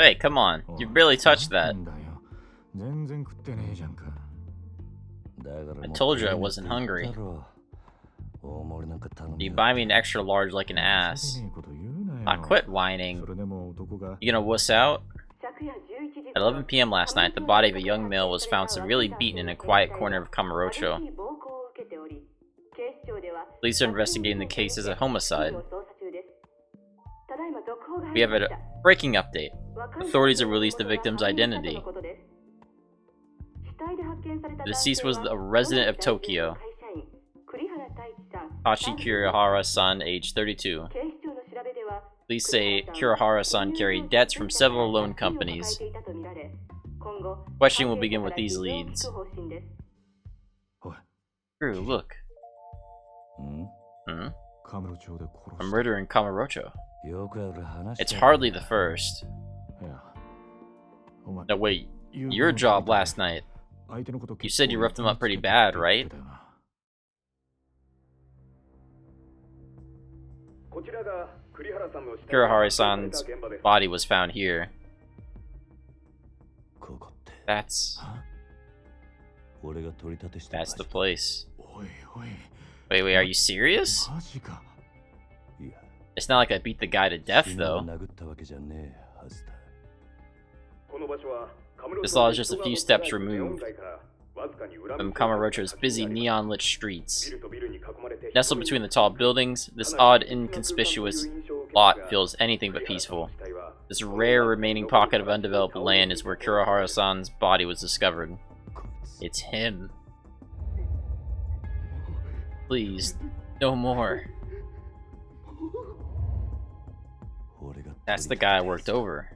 Hey, come on. You barely touched that. I told you I wasn't hungry. You buy me an extra large like an ass. I quit whining. You gonna wuss out? At 11 p.m. last night, the body of a young male was found severely beaten in a quiet corner of Kamurocho. Police are investigating the case as a homicide. We have a breaking update. Authorities have released the victim's identity. The deceased was a resident of Tokyo. Hachi Kurihara-san, age 32. Police say Kurihara-san carried debts from several loan companies. Questioning will begin with these leads. Drew, look. A murder in Kamurocho. It's hardly the first. No, wait. Your job last night. You said you roughed him up pretty bad, right? Kurihara-san's body was found here. That's the place. Wait, are you serious? It's not like I beat the guy to death, though. This law is just a few steps removed from Kamurocho's busy neon-lit streets. Nestled between the tall buildings, this odd, inconspicuous lot feels anything but peaceful. This rare remaining pocket of undeveloped land is where Kurihara-san's body was discovered. It's him. Please, no more. That's the guy I worked over.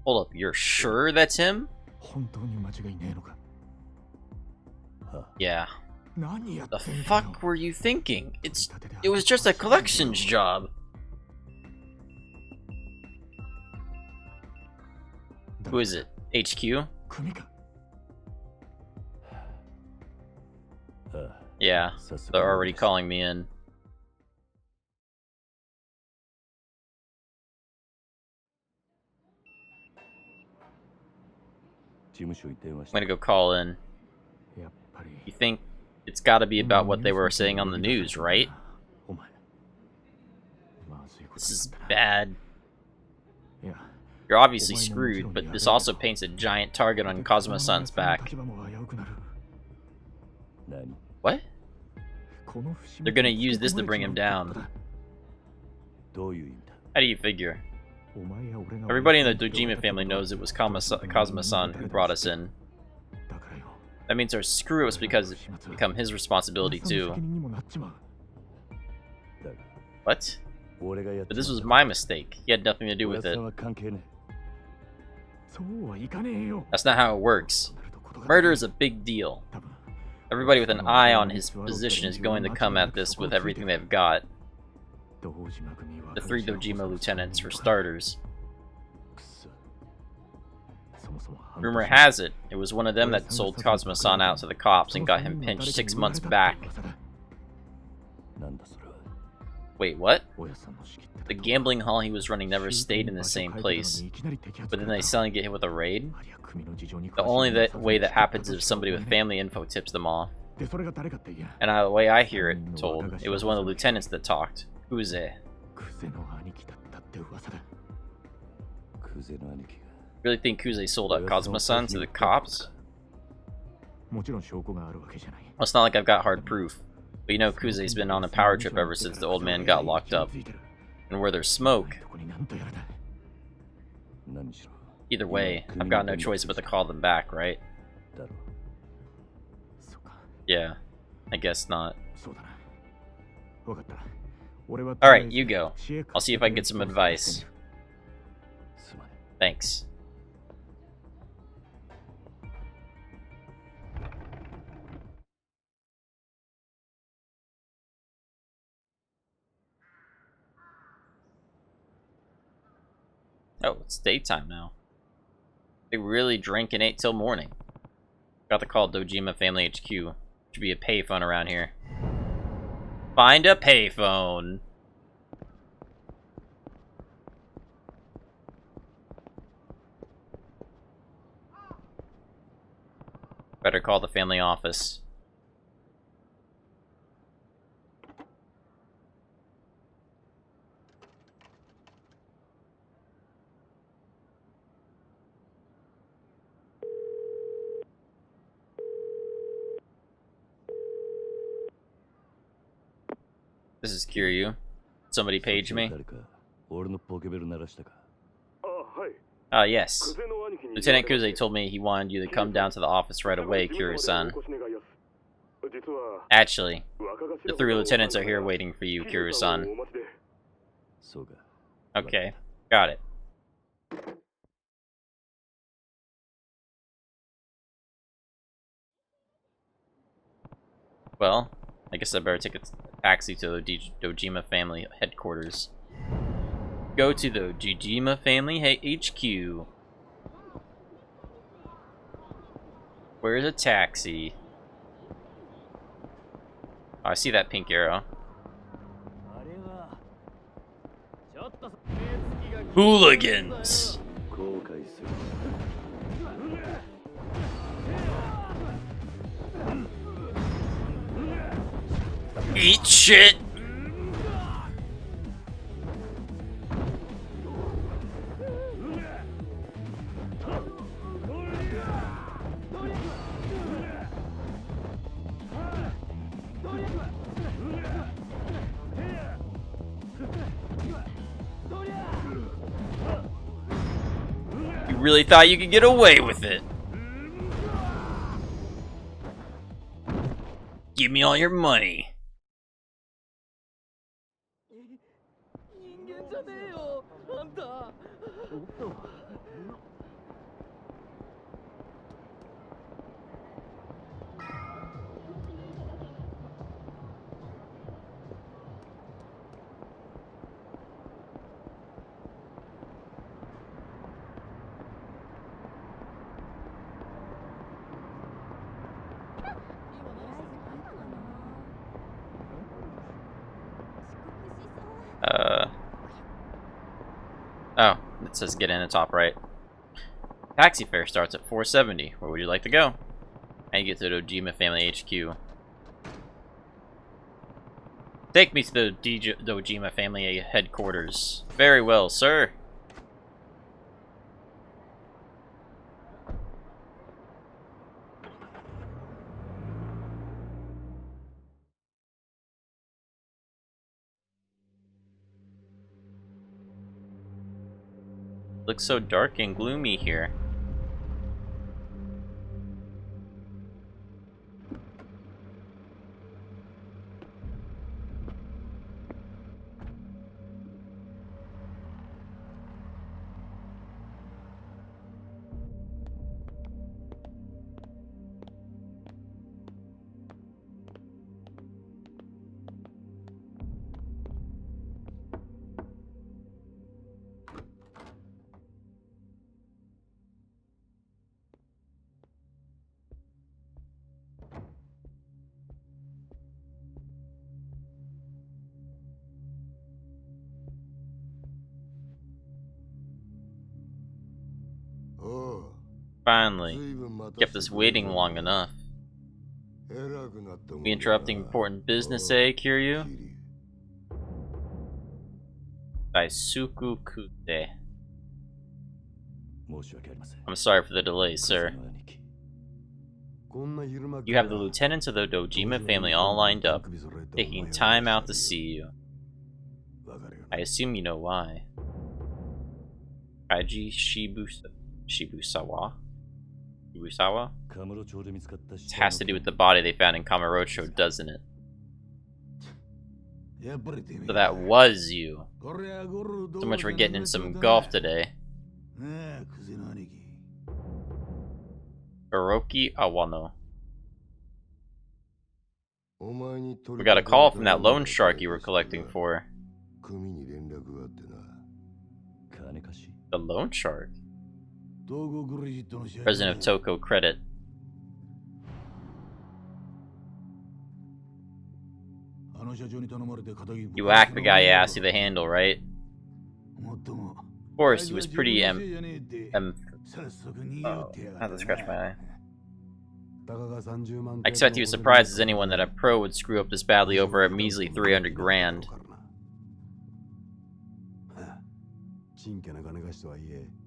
Hold up, you're sure that's him? Yeah. The fuck were you thinking? It was just a collections job. Who is it? HQ? Yeah, they're already calling me in. I'm gonna go call in. You think it's gotta be about what they were saying on the news, right? This is bad. You're obviously screwed, but this also paints a giant target on Kazuma-san's back. What? They're gonna use this to bring him down. How do you figure? Everybody in the Dojima family knows it was Kazuma-san who brought us in. That means our screw-ups become his responsibility too. What? But this was my mistake. He had nothing to do with it. That's not how it works. Murder is a big deal. Everybody with an eye on his position is going to come at this with everything they've got. The 3 Dojima lieutenants, for starters. Rumor has it, it was one of them that sold Kazuma-san out to the cops and got him pinched 6 months back. Wait, what? The gambling hall he was running never stayed in the same place, but then they suddenly get hit with a raid? The only way that happens is if somebody with family info tips them off. And the way I hear it told, it was one of the lieutenants that talked. Kuze. Really think Kuze sold out Kazuma-san to the cops? Well, it's not like I've got hard proof. But you know Kuze's been on a power trip ever since the old man got locked up. And where there's smoke... Either way, I've got no choice but to call them back, right? Yeah, I guess not. Alright, you go. I'll see if I can get some advice. Thanks. Oh, it's daytime now. They really drink and ate till morning. Got to call Dojima Family HQ. Should be a payphone around here. Find a payphone. Better call the family office. This is Kiryu. Somebody page me. Yes. Lieutenant Kuze told me he wanted you to come down to the office right away, Kiryu-san. Actually, the 3 lieutenants are here waiting for you, Kiryu-san. Okay, got it. Well, I guess I better take a taxi to the Dojima family headquarters. Go to the Dojima family HQ. Where's a taxi? Oh, I see that pink arrow. Hooligans! Eat shit! You really thought you could get away with it? Give me all your money. Oh, it says get in the top right. Taxi fare starts at $4.70. Where would you like to go? And you get to the Dojima family HQ. Take me to the Dojima family headquarters. Very well, sir. Looks so dark and gloomy here. Finally, kept us waiting long enough. We interrupting important business, eh, Kiryu? Daisuku Kute. I'm sorry for the delay, sir. You have the lieutenants of the Dojima family all lined up, taking time out to see you. I assume you know why. Kaiji Shibusawa? Shibusawa? It has to do with the body they found in Kamurocho, doesn't it? So that was you. So much for getting in some golf today. Hiroki Awano. We got a call from that loan shark you were collecting for. The loan shark? President of Toko Credit. You whacked the guy asked you the handle, right? Of course, he was pretty oh, I have to scratch my eye. I expect you as surprised as anyone that a pro would screw up this badly over a measly 300 grand.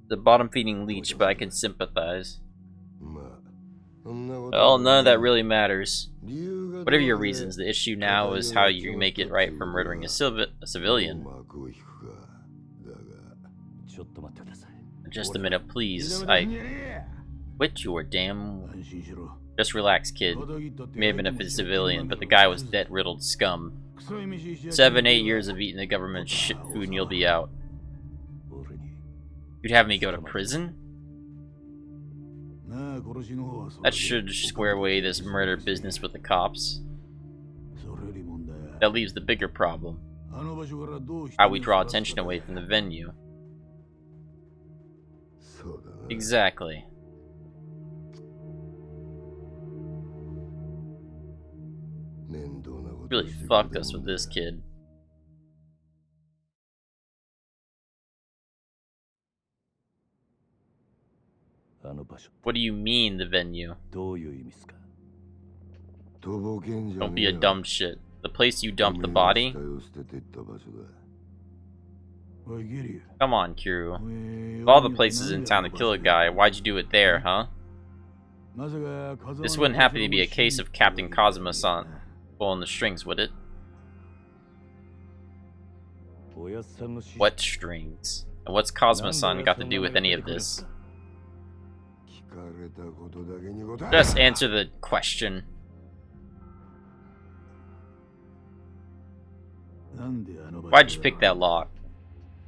The bottom-feeding leech, but I can sympathize. Well, none of that really matters. Whatever your reasons, the issue now is how you make it right for murdering a civilian. Just a minute, please. I quit your damn... Just relax, kid. May have been a civilian, but the guy was debt-riddled scum. 7-8 years of eating the government shit food and you'll be out. You'd have me go to prison? That should square away this murder business with the cops. That leaves the bigger problem. How we draw attention away from the venue. Exactly. Really fucked us with this kid. What do you mean, the venue? Don't be a dumb shit. The place you dumped the body? Come on, Kiryu. Of all the places in town to kill a guy, why'd you do it there, huh? This wouldn't happen to be a case of Captain Kazuma-san pulling the strings, would it? What strings? And what's Kazuma-san got to do with any of this? Just answer the question. Why'd you pick that lock?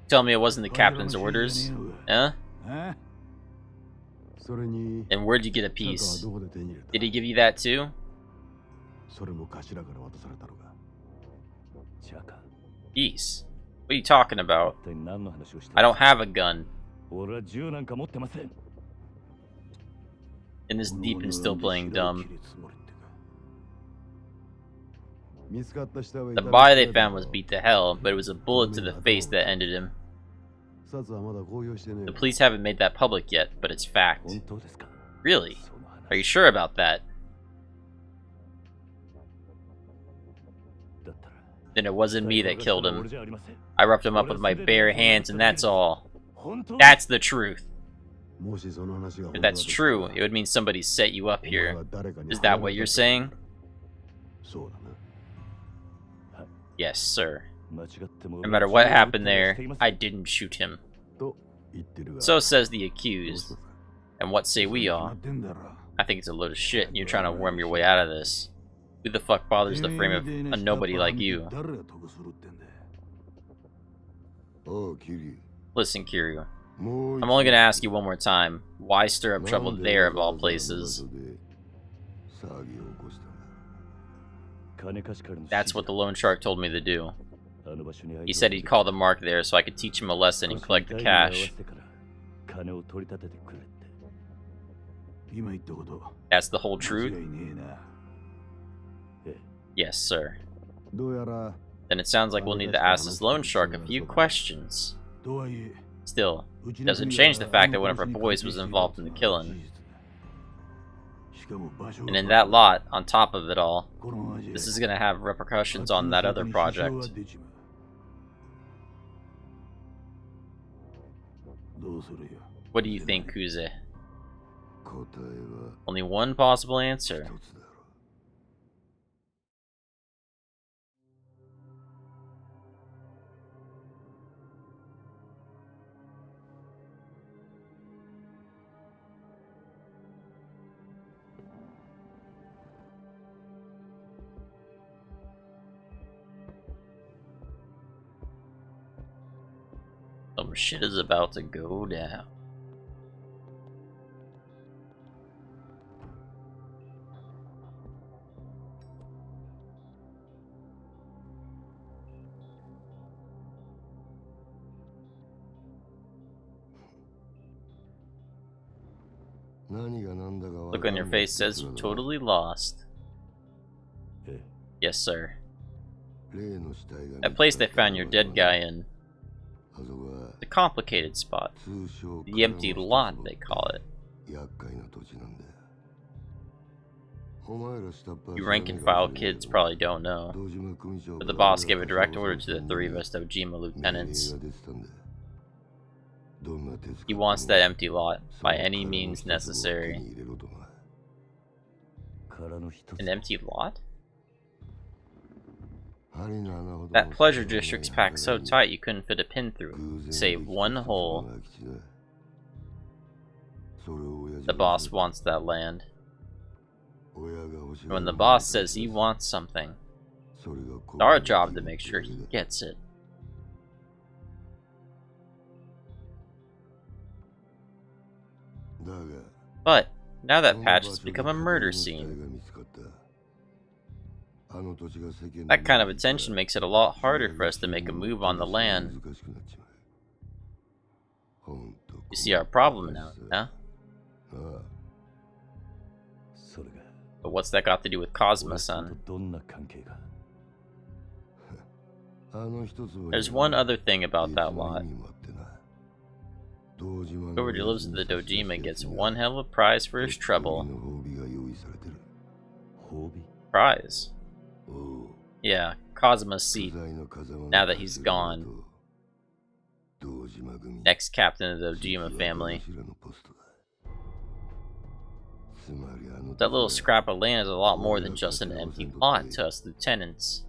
Tell me it wasn't the captain's orders? Huh? And where'd you get a piece? Did he give you that too? Piece? What are you talking about? I don't have a gun. And this deep and still playing dumb. The body they found was beat to hell, but it was a bullet to the face that ended him. The police haven't made that public yet, but it's fact. Really? Are you sure about that? Then it wasn't me that killed him. I roughed him up with my bare hands and that's all. That's the truth. If that's true, it would mean somebody set you up here. Is that what you're saying? Yes, sir. No matter what happened there, I didn't shoot him. So says the accused. And what say we all? I think it's a load of shit and you're trying to worm your way out of this. Who the fuck bothers the frame of a nobody like you? Listen, Kiryu. I'm only gonna ask you one more time. Why stir up trouble there of all places? That's what the loan shark told me to do. He said he'd call the mark there so I could teach him a lesson and collect the cash. That's the whole truth? Yes, sir. Then it sounds like we'll need to ask this loan shark a few questions. Still, it doesn't change the fact that one of our boys was involved in the killing. And in that lot, on top of it all, this is gonna have repercussions on that other project. What do you think, Kuze? Only one possible answer. Some shit is about to go down. Look on your face says you're totally lost. Yes, sir. That place they found your dead guy in. The complicated spot. The empty lot, they call it. You rank-and-file kids probably don't know, but the boss gave a direct order to the 3 of us Dojima lieutenants. He wants that empty lot, by any means necessary. An empty lot? That pleasure district's packed so tight you couldn't fit a pin through it, save one hole. The boss wants that land. When the boss says he wants something, it's our job to make sure he gets it. But now that patch has become a murder scene. That kind of attention makes it a lot harder for us to make a move on the land. You see our problem now, huh? But what's that got to do with Kazuma-san? There's one other thing about that lot. Whoever delivers to the Dojima gets one hell of a prize for his trouble. Prize? Yeah, Kazuma's seat, now that he's gone. Next captain of the Dojima family. That little scrap of land is a lot more than just an empty lot to us lieutenants.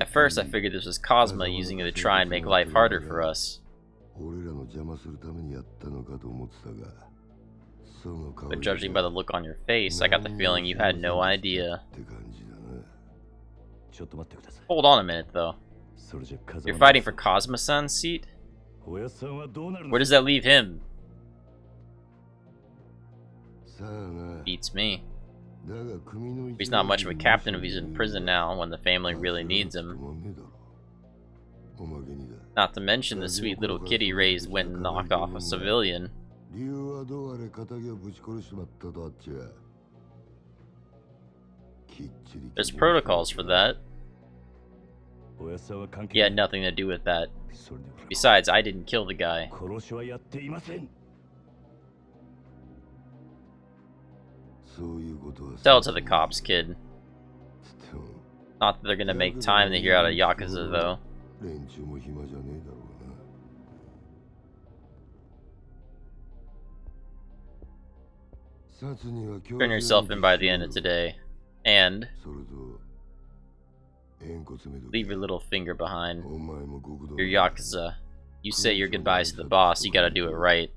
At first I figured this was Kazuma using it to try and make life harder for us. But judging by the look on your face, I got the feeling you had no idea. Hold on a minute though. You're fighting for Kazuma-san's seat? Where does that leave him? Beats me. He's not much of a captain if he's in prison now when the family really needs him. Not to mention the sweet little kid he raised went and knocked off a civilian. There's protocols for that. He had nothing to do with that. Besides, I didn't kill the guy. Tell it to the cops, kid. Not that they're gonna make time to hear out of Yakuza, though. Turn yourself in by the end of today. And leave your little finger behind. You're Yakuza. You say your goodbyes to the boss, you gotta do it right.